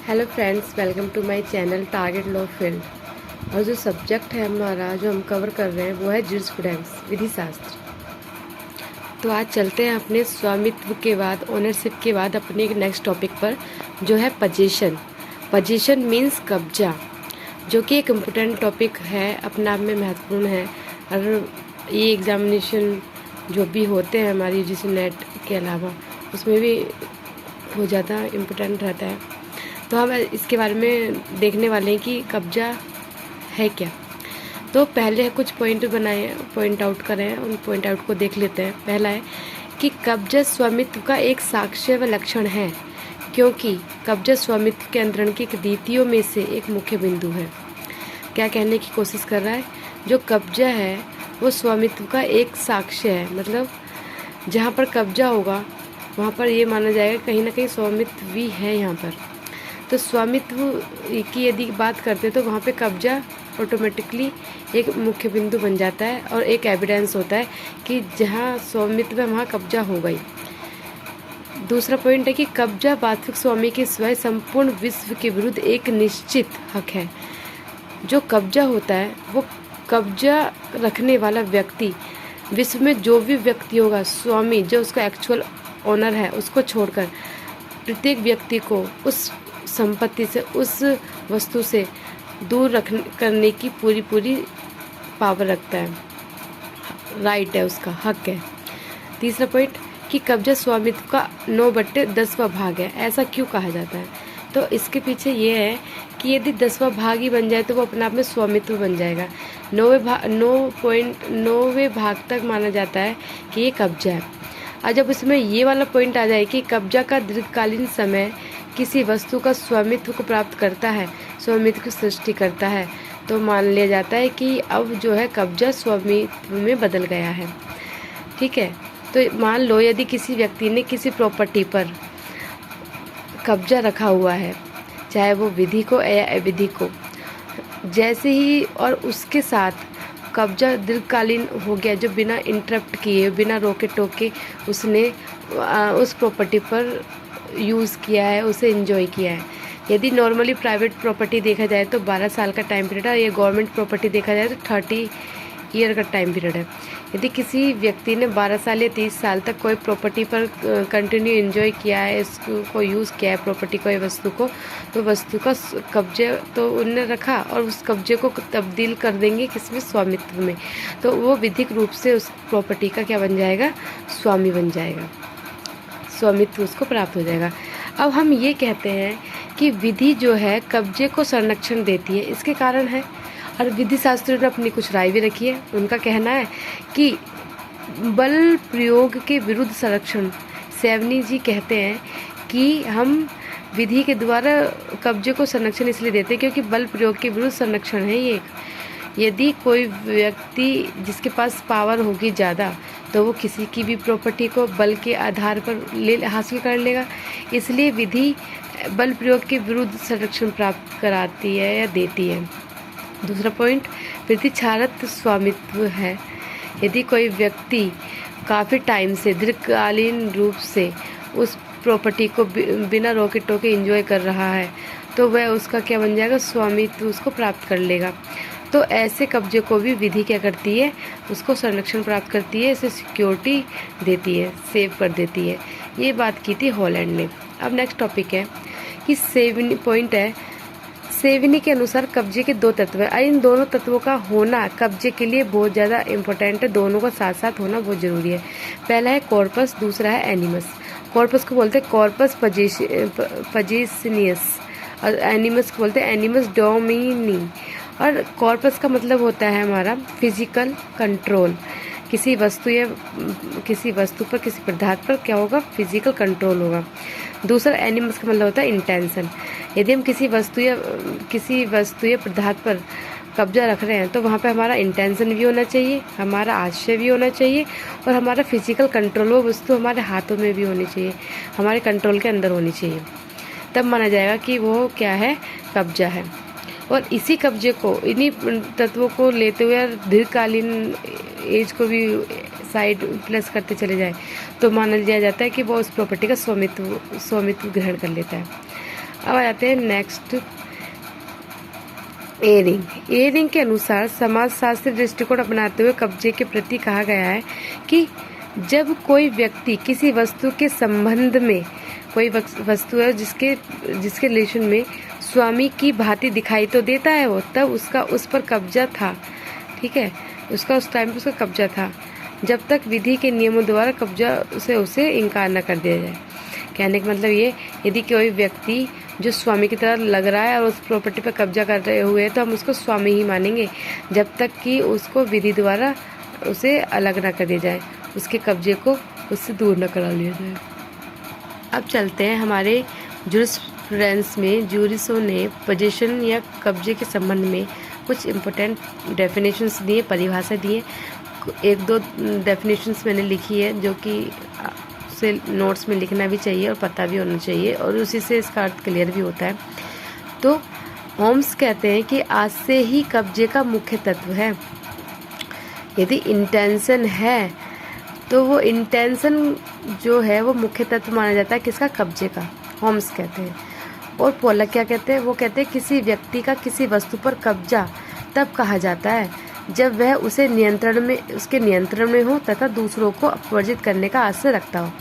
Hello friends, welcome to my channel target law field. और जो subject है हमारा जो हम कवर कर रहे हैं वो है जूरिस्प्रूडेंस, विधि शास्त्र। तो आज चलते हैं अपने स्वामित्व के बाद, ओनरशिप के बाद अपने एक नेक्स्ट टॉपिक पर, जो है पोजीशन। पोजीशन मीन्स कब्जा, जो कि एक इम्पोर्टेंट टॉपिक है, अपने आप में महत्वपूर्ण है। और ये एग्जामिनेशन जो भी होते हैं हमारी यूजीसी नेट के अलावा, उसमें भी बहुत ज़्यादा इम्पोर्टेंट रहता है। तो हम इसके बारे में देखने वाले हैं कि कब्जा है क्या। तो पहले कुछ पॉइंट बनाए हैं, पॉइंट आउट करें हैं, उन पॉइंट आउट को देख लेते हैं। पहला है कि कब्जा स्वामित्व का एक साक्ष्य व लक्षण है, क्योंकि कब्जा स्वामित्व के अंतरण की रीतियों में से एक मुख्य बिंदु है। क्या कहने की कोशिश कर रहा है? जो कब्जा है वो स्वामित्व का एक साक्ष्य है, मतलब जहाँ पर कब्जा होगा वहाँ पर ये माना जाएगा कहीं ना कहीं स्वामित्व भी है यहाँ पर। तो स्वामित्व की यदि बात करते तो वहाँ पे कब्जा ऑटोमेटिकली एक मुख्य बिंदु बन जाता है और एक एविडेंस होता है कि जहाँ स्वामित्व है वहाँ कब्जा हो गई। दूसरा पॉइंट है कि कब्जा वास्तविक स्वामी के स्वयं संपूर्ण विश्व के विरुद्ध एक निश्चित हक है। जो कब्जा होता है वो कब्जा रखने वाला व्यक्ति, विश्व में जो भी व्यक्ति होगा, स्वामी जो उसका एक्चुअल ओनर है, उसको छोड़कर प्रत्येक व्यक्ति को उस संपत्ति से, उस वस्तु से दूर करने की पूरी पावर रखता है, राइट है, उसका हक है। तीसरा पॉइंट कि कब्जा स्वामित्व का 9/10वां भाग है। ऐसा क्यों कहा जाता है? तो इसके पीछे ये है कि यदि 10वां भाग ही बन जाए तो वो अपने आप में स्वामित्व बन जाएगा। 9वें भाग तक माना जाता है कि ये कब्जा है। और जब उसमें ये वाला पॉइंट आ जाए कि कब्जा का दीर्घकालीन समय किसी वस्तु का स्वामित्व को प्राप्त करता है, स्वामित्व की सृष्टि करता है, तो मान लिया जाता है कि अब जो है कब्जा स्वामित्व में बदल गया है। ठीक है, तो मान लो यदि किसी व्यक्ति ने किसी प्रॉपर्टी पर कब्जा रखा हुआ है, चाहे वो विधि को या अविधि को, जैसे ही और उसके साथ कब्जा दीर्घकालीन हो गया, जो बिना इंटरप्ट किए, बिना रोके टोके उसने उस प्रॉपर्टी पर यूज़ किया है, उसे एंजॉय किया है। यदि नॉर्मली प्राइवेट प्रॉपर्टी देखा जाए तो 12 साल का टाइम पीरियड है, ये गवर्नमेंट प्रॉपर्टी देखा जाए तो 30 ईयर का टाइम पीरियड है। यदि किसी व्यक्ति ने 12 साल या 30 साल तक कोई प्रॉपर्टी पर कंटिन्यू एंजॉय किया है, इसको यूज़ किया है प्रॉपर्टी को या वस्तु को, तो वस्तु का कब्जे तो उनने रखा और उस कब्जे को तब्दील कर देंगे किसमें? स्वामित्व में। तो वो विधिक रूप से उस प्रॉपर्टी का क्या बन जाएगा? स्वामी बन जाएगा, स्वामित्व उसको प्राप्त हो जाएगा। अब हम ये कहते हैं कि विधि जो है कब्जे को संरक्षण देती है, इसके कारण है। और विधि शास्त्रियों ने अपनी कुछ राय भी रखी है। उनका कहना है कि बल प्रयोग के विरुद्ध संरक्षण, सेवनी जी कहते हैं कि हम विधि के द्वारा कब्जे को संरक्षण इसलिए देते हैं क्योंकि बल प्रयोग के विरुद्ध संरक्षण है ये। यदि कोई व्यक्ति जिसके पास पावर होगी ज़्यादा, तो वो किसी की भी प्रॉपर्टी को बल के आधार पर हासिल कर लेगा। इसलिए विधि बल प्रयोग के विरुद्ध संरक्षण प्राप्त कराती है या देती है। दूसरा पॉइंट, प्रतिच्छारत स्वामित्व है। यदि कोई व्यक्ति काफ़ी टाइम से दीर्घकालीन रूप से उस प्रॉपर्टी को बिना रोके टोके एंजॉय कर रहा है, तो वह उसका क्या बन जाएगा? स्वामित्व उसको प्राप्त कर लेगा। तो ऐसे कब्जे को भी विधि क्या करती है? उसको संरक्षण प्राप्त करती है, इसे सिक्योरिटी देती है, सेव कर देती है। ये बात की थी हॉलैंड ने। अब नेक्स्ट टॉपिक है कि सेवनी पॉइंट है, सेवनी के अनुसार कब्जे के 2 तत्व हैं। इन दोनों तत्वों का होना कब्जे के लिए बहुत ज़्यादा इम्पोर्टेंट है, दोनों का साथ साथ होना बहुत ज़रूरी है। पहला है कॉर्पस, दूसरा है एनिमस। कॉर्पस को बोलते हैं कॉर्पस पजेसिनियस और एनिमस को बोलते हैं एनिमस डोमिनी। और कॉर्पस का मतलब होता है हमारा फिजिकल कंट्रोल। किसी वस्तु पर, किसी पदार्थ पर क्या होगा? फिजिकल कंट्रोल होगा। दूसरा एनिमस का मतलब होता है इंटेंशन। यदि हम किसी वस्तु या पदार्थ पर कब्जा रख रहे हैं तो वहाँ पे हमारा इंटेंशन भी होना चाहिए, हमारा आशय भी होना चाहिए और हमारा फिजिकल कंट्रोल, वो वस्तु हमारे हाथों में भी होनी चाहिए, हमारे कंट्रोल के अंदर होनी चाहिए। तब माना जाएगा कि वो क्या है? कब्जा है। और इसी कब्जे को, इन्हीं तत्वों को लेते हुए दीर्घकालीन एज को भी साइड प्लस करते चले जाए तो मान लिया जाता है कि वो उस प्रॉपर्टी का स्वामित्व ग्रहण कर लेता है। अब आ जाते हैं नेक्स्ट, ए रिंग के अनुसार समाजशास्त्री दृष्टिकोण अपनाते हुए कब्जे के प्रति कहा गया है कि जब कोई व्यक्ति किसी वस्तु के संबंध में, कोई वस्तु है जिसके रिलेशन में स्वामी की भांति दिखाई तो देता है वो, तब उसका उस पर कब्जा था। ठीक है, उसका उस टाइम पर उसका कब्जा था, जब तक विधि के नियमों द्वारा कब्जा से उसे इनकार न कर दिया जाए। कहने का मतलब ये, यदि कोई व्यक्ति जो स्वामी की तरह लग रहा है और उस प्रॉपर्टी पर कब्जा कर रहे हुए हैं तो हम उसको स्वामी ही मानेंगे, जब तक कि उसको विधि द्वारा उसे अलग ना कर दिया जाए, उसके कब्जे को उससे दूर न करा लिया जाए। अब चलते हैं हमारे जूरिस्प्रूडेंस में। जूरिसों ने पोजीशन या कब्जे के संबंध में कुछ इम्पोर्टेंट डेफिनेशंस दिए, परिभाषा दिए। एक दो डेफिनेशंस मैंने लिखी है जो कि से नोट्स में लिखना भी चाहिए और पता भी होना चाहिए, और उसी से इसका अर्थ क्लियर भी होता है। तो होम्स कहते हैं कि आज से ही कब्जे का मुख्य तत्व है। यदि इंटेंशन है तो वो इंटेंशन जो है वो मुख्य तत्व माना जाता है किसका, कब्जे का, होम्स कहते हैं। और पोलक क्या कहते हैं, वो कहते हैं किसी व्यक्ति का किसी वस्तु पर कब्जा तब कहा जाता है जब वह उसके नियंत्रण में हो तथा दूसरों को अपवर्जित करने का आशय रखता हो।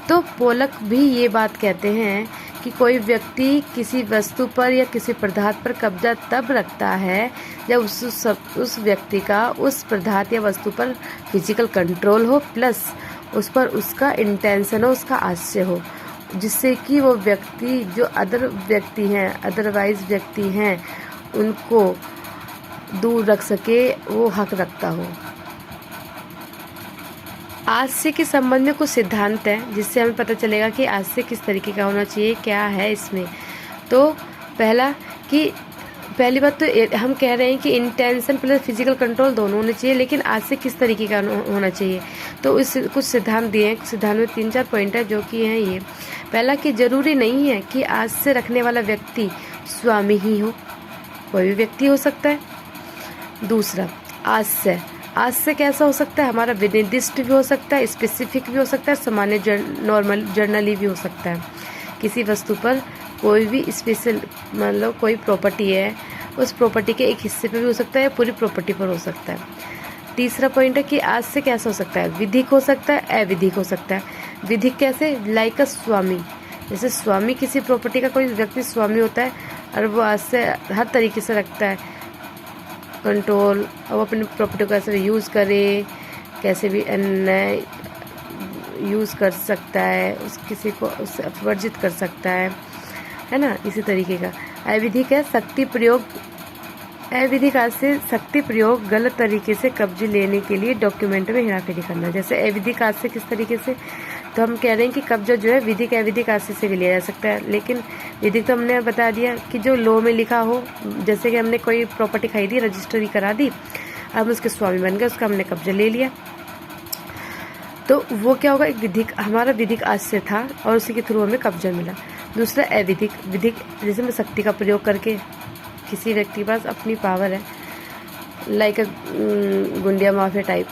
तो पोलक भी ये बात कहते हैं कि कोई व्यक्ति किसी वस्तु पर या किसी पदार्थ पर कब्जा तब रखता है जब उस व्यक्ति का उस पदार्थ या वस्तु पर फिजिकल कंट्रोल हो, प्लस उस पर उसका इंटेंशन हो, उसका आशय हो, जिससे कि वो व्यक्ति जो अदरवाइज व्यक्ति हैं उनको दूर रख सके, वो हक रखता हो। आशय के संबंध में कुछ सिद्धांत है जिससे हमें पता चलेगा कि आशय किस तरीके का होना चाहिए, क्या है इसमें। तो पहली बात तो हम कह रहे हैं कि इंटेंशन प्लस फिजिकल कंट्रोल दोनों होने चाहिए, लेकिन आशय किस तरीके का होना चाहिए। तो इस कुछ सिद्धांत दिए हैं। सिद्धांत में 3-4 पॉइंट है जो कि हैं ये। पहला कि जरूरी नहीं है कि आशय रखने वाला व्यक्ति स्वामी ही हो, कोई भी व्यक्ति हो सकता है। दूसरा, आशय कैसा हो सकता है, हमारा विनिर्दिष्ट भी हो सकता है, स्पेसिफिक भी हो सकता है, सामान्य नॉर्मल जर्नली भी हो सकता है। किसी वस्तु पर कोई भी स्पेशल, मान लो कोई प्रॉपर्टी है, उस प्रॉपर्टी के एक हिस्से पे भी हो सकता है, पूरी प्रॉपर्टी पर हो सकता है। तीसरा पॉइंट है कि आशय कैसा हो सकता है, विधिक हो सकता है, अविधिक हो सकता है। विधिक कैसे, लाइक अ स्वामी, जैसे स्वामी किसी प्रॉपर्टी का कोई व्यक्ति स्वामी होता है और वो आशय हर तरीके से रखता है कंट्रोल, अब अपनी प्रॉपर्टी को कैसे यूज़ करे, कैसे भी यूज़ कर सकता है, किसी को उससे अपवर्जित कर सकता है ना, इसी तरीके का। अविधिक है शक्ति प्रयोग, अविधिक आशय शक्ति प्रयोग गलत तरीके से कब्जे लेने के लिए डॉक्यूमेंट में हेराफेरी करना। जैसे अविधिक आशय किस तरीके से, तो हम कह रहे हैं कि कब्जा जो है विधिक अविधिक आशय से भी लिया जा सकता है, लेकिन विधिक तो हमने बता दिया कि जो लॉ में लिखा हो, जैसे कि हमने कोई प्रॉपर्टी खरीदी, रजिस्ट्री करा दी, हम उसके स्वामी बन गए, उसका हमने कब्जा ले लिया, तो वो क्या होगा, एक विधिक, हमारा विधिक आशय था और उसी के थ्रू हमें कब्जा मिला। दूसरा अविधिक, विधिक जैसे मैं शक्ति का प्रयोग करके, किसी व्यक्ति के पास अपनी पावर है, लाइक गुंडिया माफिया टाइप,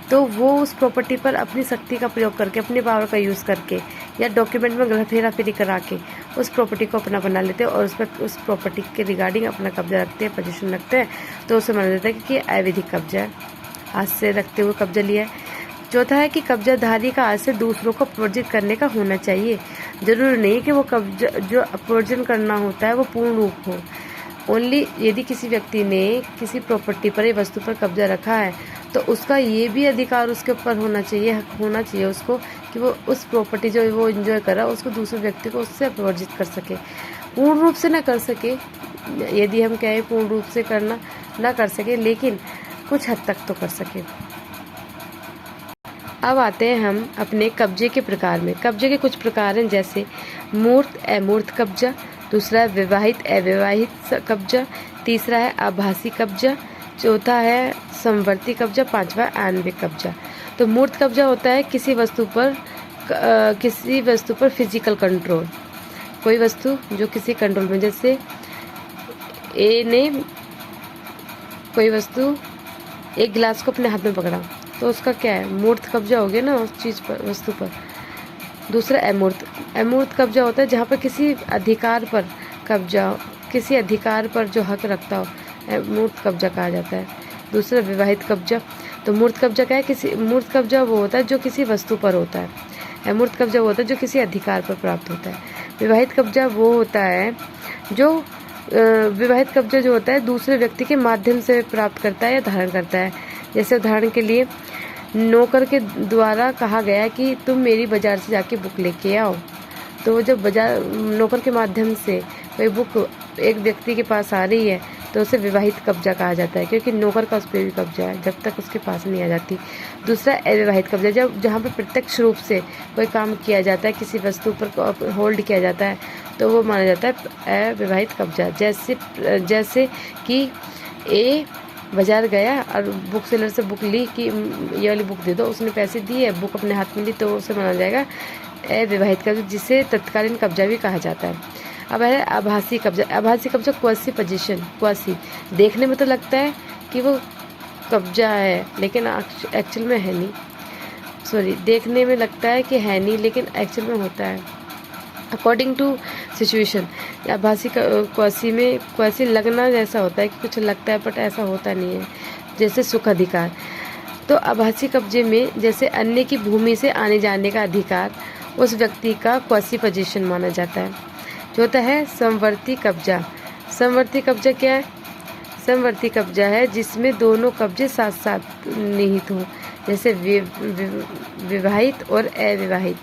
तो वो उस प्रॉपर्टी पर अपनी शक्ति का प्रयोग करके, अपनी पावर का यूज़ करके या डॉक्यूमेंट में गलत हेराफेरी करा के उस प्रॉपर्टी को अपना बना लेते हैं और उस पर उस प्रॉपर्टी के रिगार्डिंग अपना कब्जा रखते हैं, पोजीशन रखते हैं, तो उसे माना जाता है कि अवैधिक कब्जा है, हाथ से रखते हुए कब्जा लिया है। चौथा है कि कब्जाधारी का आशय दूसरों को अपवर्जित करने का होना चाहिए। जरूरी नहीं कि वो कब्जा जो अपवर्जन करना होता है वो पूर्ण रूप हो। ओनली यदि किसी व्यक्ति ने किसी प्रॉपर्टी पर या वस्तु पर कब्जा रखा है तो उसका ये भी अधिकार उसके ऊपर होना चाहिए, हक होना चाहिए उसको कि वो उस प्रॉपर्टी जो वो एंजॉय कर रहा है उसको दूसरे व्यक्ति को उससे अपवर्जित कर सके। पूर्ण रूप से ना कर सके, यदि हम कहें पूर्ण रूप से करना ना कर सके, लेकिन कुछ हद तक तो कर सके। अब आते हैं हम अपने कब्जे के प्रकार में। कब्जे के कुछ प्रकार हैं, जैसे मूर्त अमूर्त कब्जा, दूसरा है विवाहित अविवाहित कब्जा, तीसरा है आभासी कब्जा, चौथा है समवर्ती कब्जा, पांचवा आणविक कब्जा। तो मूर्त कब्जा होता है किसी वस्तु पर फिजिकल कंट्रोल, कोई वस्तु जो किसी कंट्रोल में, जैसे ए ने कोई वस्तु एक गिलास को अपने हाथ में पकड़ा तो उसका क्या है, मूर्त कब्जा हो गया ना उस चीज़ पर, वस्तु पर। दूसरा अमूर्त, अमूर्त कब्जा होता है जहाँ पर किसी अधिकार पर कब्जा किसी अधिकार पर जो हक रखता हो, मूर्त कब्जा कहा जाता है। दूसरा विवाहित कब्जा। तो मूर्त कब्जा क्या है? मूर्त कब्जा वो होता है जो किसी वस्तु पर होता है। अमूर्त कब्जा वो होता है जो किसी अधिकार पर प्राप्त होता है। विवाहित कब्जा वो होता है जो विवाहित कब्जा जो होता है दूसरे व्यक्ति के माध्यम से प्राप्त करता है या धारण करता है। जैसे उदाहरण के लिए नौकर के द्वारा कहा गया कि तुम मेरी बाजार से जाके बुक लेके आओ, तो जब बाजार नौकर के माध्यम से कोई बुक एक व्यक्ति के पास आ रही है तो उसे विवाहित कब्जा कहा जाता है, क्योंकि नौकर का उस पर भी कब्जा है जब तक उसके पास नहीं आ जाती। दूसरा अविवाहित कब्जा, जहाँ पर प्रत्यक्ष रूप से कोई काम किया जाता है, किसी वस्तु पर होल्ड किया जाता है, तो वो माना जाता है अविवाहित कब्जा। जैसे कि ए बाजार गया और बुक सेलर से बुक ली कि ये वाली बुक दे दो, उसने पैसे दिए, बुक अपने हाथ में ली, तो उसे माना जाएगा अविवाहित कब्जा, जिसे तत्कालीन कब्जा भी कहा जाता है। अब है आभासी कब्जा। आभासी कब्जा क्वासी पोजीशन। क्वासी देखने में तो लगता है कि वो कब्जा है लेकिन एक्चुअल में है नहीं। देखने में लगता है कि है नहीं लेकिन एक्चुअल में होता है। According to situation. आभासी क्वासी लगना जैसा होता है कि कुछ लगता है बट ऐसा होता नहीं है। जैसे सुख अधिकार। तो आभासी कब्जे में जैसे अन्य की भूमि से आने जाने का अधिकार उस व्यक्ति का क्वासी पोजीशन माना जाता है। जो होता है समवर्ती कब्जा। समवर्ती कब्जा क्या है? समवर्ती कब्जा है जिसमें दोनों कब्जे साथ साथ निहित हों, जैसे विवाहित और अविवाहित।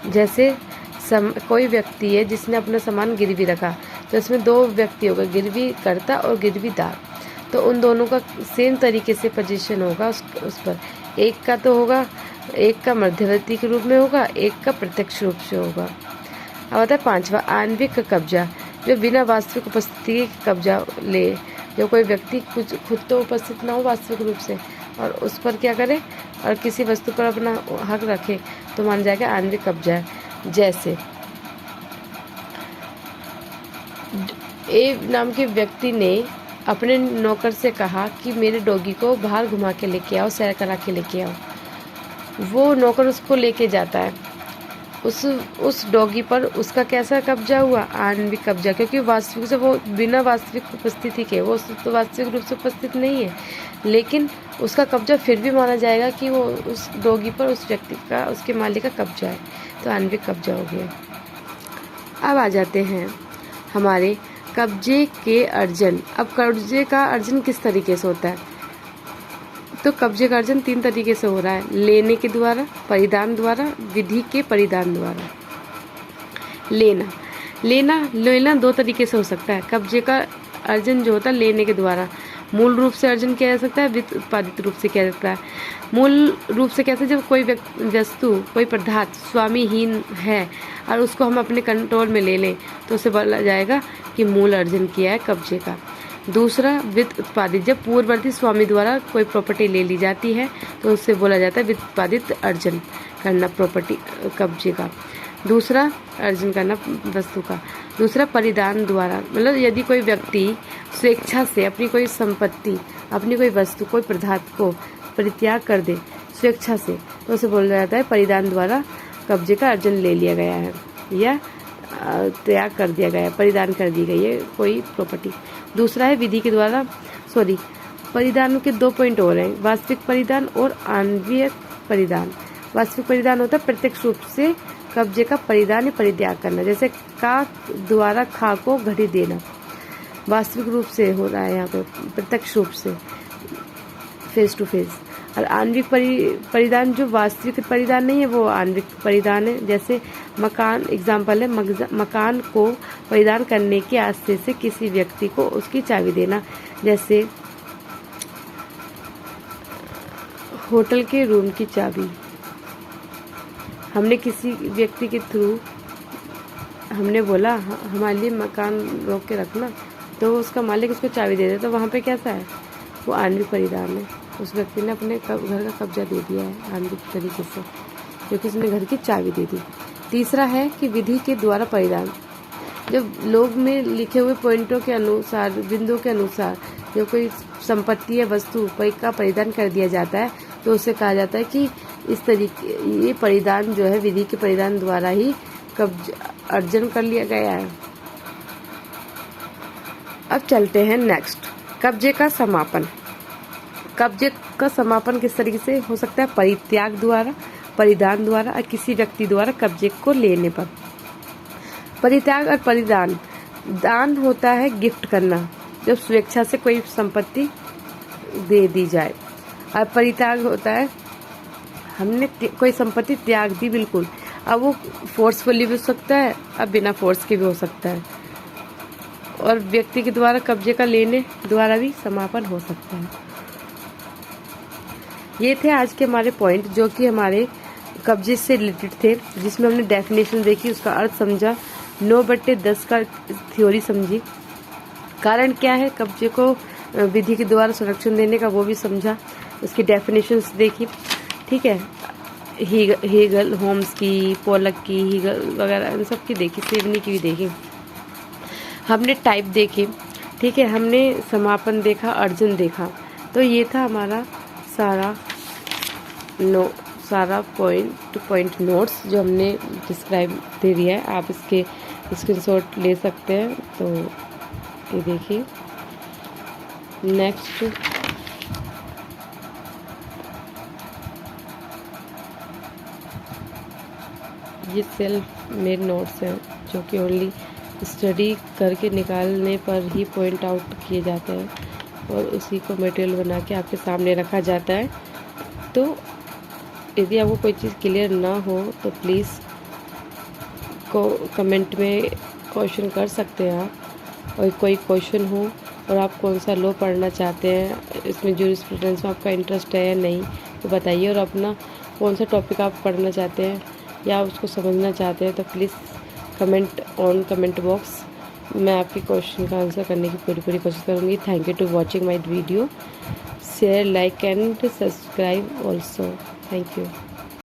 जैसे कोई व्यक्ति है जिसने अपना सामान गिरवी रखा, तो इसमें दो व्यक्ति होगा, गिरवी करता और गिरवीदार, तो उन दोनों का सेम तरीके से पोजीशन होगा उस पर। एक का तो होगा, एक का मध्यवर्ती के रूप में होगा, एक का प्रत्यक्ष रूप से होगा। अब आता है पांचवा आणविक कब्जा, जो बिना वास्तविक उपस्थिति के कब्जा ले, जो कोई व्यक्ति कुछ खुद तो उपस्थित ना हो वास्तविक रूप से और उस पर क्या करे और किसी वस्तु पर अपना हक रखे, तो मान जाएगा आणविक कब्जा है। जैसे ए नाम के व्यक्ति ने अपने नौकर से कहा कि मेरे डॉगी को बाहर घुमा के लेके आओ, सैर करा के लेके आओ। वो नौकर उसको लेके जाता है, उस डॉगी पर उसका कैसा कब्जा हुआ? आणविक कब्जा, क्योंकि वास्तविक से वो बिना वास्तविक उपस्थिति के, वो तो वास्तविक रूप से उपस्थित नहीं है, लेकिन उसका कब्जा फिर भी माना जाएगा कि वो उस डॉगी पर उस व्यक्ति का, उसके मालिक का कब्जा है, तो आणविक कब्जा हो गया। अब आ जाते हैं हमारे कब्जे के अर्जन। अब कब्जे का अर्जन किस तरीके से होता है? तो कब्जे का अर्जन 3 तरीके से हो रहा है, लेने के द्वारा, परिधान द्वारा, विधि के परिधान द्वारा। लेना 2 तरीके से हो सकता है। कब्जे का अर्जन जो होता है लेने के द्वारा, मूल रूप से अर्जन किया जा सकता है, वित्त उत्पादित रूप से किया जाता है। मूल रूप से कैसे? जब कोई वस्तु, कोई पदार्थ स्वामीहीन है और उसको हम अपने कंट्रोल में ले लें, तो उसे बोला जाएगा कि मूल अर्जन किया है कब्जे का। दूसरा वित्त उत्पादित, जब पूर्ववर्ती स्वामी द्वारा कोई प्रॉपर्टी ले ली जाती है तो उससे बोला जाता है वित्त उत्पादित अर्जन करना प्रॉपर्टी कब्जे का। दूसरा अर्जन करना वस्तु का। दूसरा परिधान द्वारा, मतलब यदि कोई व्यक्ति स्वेच्छा से अपनी कोई संपत्ति, अपनी कोई वस्तु, कोई पदार्थ को परित्याग कर दे स्वेच्छा से, तो उसे बोला जाता है परिधान द्वारा कब्जे का अर्जन ले लिया गया है या त्याग कर दिया गया है, परिधान कर दी गई है कोई प्रॉपर्टी। दूसरा है विधि के द्वारा, परिधान के 2 पॉइंट और हैं, वास्तविक परिधान और आणविक परिधान। वास्तविक परिधान होता है प्रत्यक्ष रूप से कब्जे का परिधान या परित्याग करना, जैसे का द्वारा खा को घड़ी देना, वास्तविक रूप से हो रहा है यहाँ पे, प्रत्यक्ष रूप से, फेस टू फेस। और आणविक परिधान जो वास्तविक परिधान नहीं है, वो आणविक परिधान है। जैसे मकान एग्जाम्पल है, मकान को परिधान करने के आस्ते से किसी व्यक्ति को उसकी चाबी देना। जैसे होटल के रूम की चाबी, हमने किसी व्यक्ति के थ्रू हमने बोला हमारे लिए मकान रोक के रखना, तो उसका मालिक उसको चाबी दे देता, तो वहाँ पे कैसा है? वो आणविक परिधान है। उस व्यक्ति ने अपने घर का कब्जा दे दिया है आणविक तरीके से, क्योंकि उसने घर की चाबी दे दी। तीसरा है कि विधि के द्वारा परिधान, जब लोग में लिखे हुए पॉइंटों के अनुसार, बिंदुओं के अनुसार जो कोई संपत्ति या वस्तु का परिधान कर दिया जाता है, तो उसे कहा जाता है कि इस तरीके ये परिधान जो है विधि के परिधान द्वारा ही कब्जा अर्जन कर लिया गया है। अब चलते हैं नेक्स्ट, कब्जे का समापन। कब्जे का समापन किस तरीके से हो सकता है? परित्याग द्वारा, परिधान द्वारा और किसी व्यक्ति द्वारा कब्जे को लेने पर। परित्याग और परिधान, दान होता है गिफ्ट करना, जब स्वेच्छा से कोई संपत्ति दे दी जाए, और परित्याग होता है हमने कोई संपत्ति त्याग दी बिल्कुल। अब वो फोर्सफुली भी हो सकता है, अब बिना फोर्स के भी हो सकता है, और व्यक्ति के द्वारा कब्जे का लेने द्वारा भी समापन हो सकता है। ये थे आज के हमारे पॉइंट जो कि हमारे कब्जे से रिलेटेड थे, जिसमें हमने डेफिनेशन देखी, उसका अर्थ समझा, 9/10 का थ्योरी समझी, कारण क्या है कब्जे को विधि के द्वारा संरक्षण देने का वो भी समझा, उसकी डेफिनेशंस देखी। ठीक है, हीगल, होम्स की, पोलक की, हीगल वगैरह इन सब की देखी, सेवनी की भी देखी। हमने टाइप देखे, ठीक है, हमने समापन देखा, अर्जुन देखा। तो ये था हमारा सारा पॉइंट नोट्स जो हमने डिस्क्राइब दे दिया है। आप इसके स्क्रीनशॉट ले सकते हैं। तो ये देखिए नेक्स्ट, ये सेल्फ मेड नोट्स हैं जो कि ओनली स्टडी करके निकालने पर ही पॉइंट आउट किए जाते हैं और उसी को मटेरियल बना के आपके सामने रखा जाता है। तो यदि आपको कोई चीज़ क्लियर ना हो तो प्लीज़ कमेंट में क्वेश्चन कर सकते हैं आप, और कोई क्वेश्चन हो और आप कौन सा लॉ पढ़ना चाहते हैं, इसमें जूरिस्प्रूडेंस में आपका इंटरेस्ट है या नहीं तो बताइए, और अपना कौन सा टॉपिक आप पढ़ना चाहते हैं या उसको समझना चाहते हैं तो प्लीज़ कमेंट बॉक्स। मैं आपके क्वेश्चन का आंसर करने की पूरी कोशिश करूँगी। Thank you to watching my video, share, like and subscribe also. Thank you.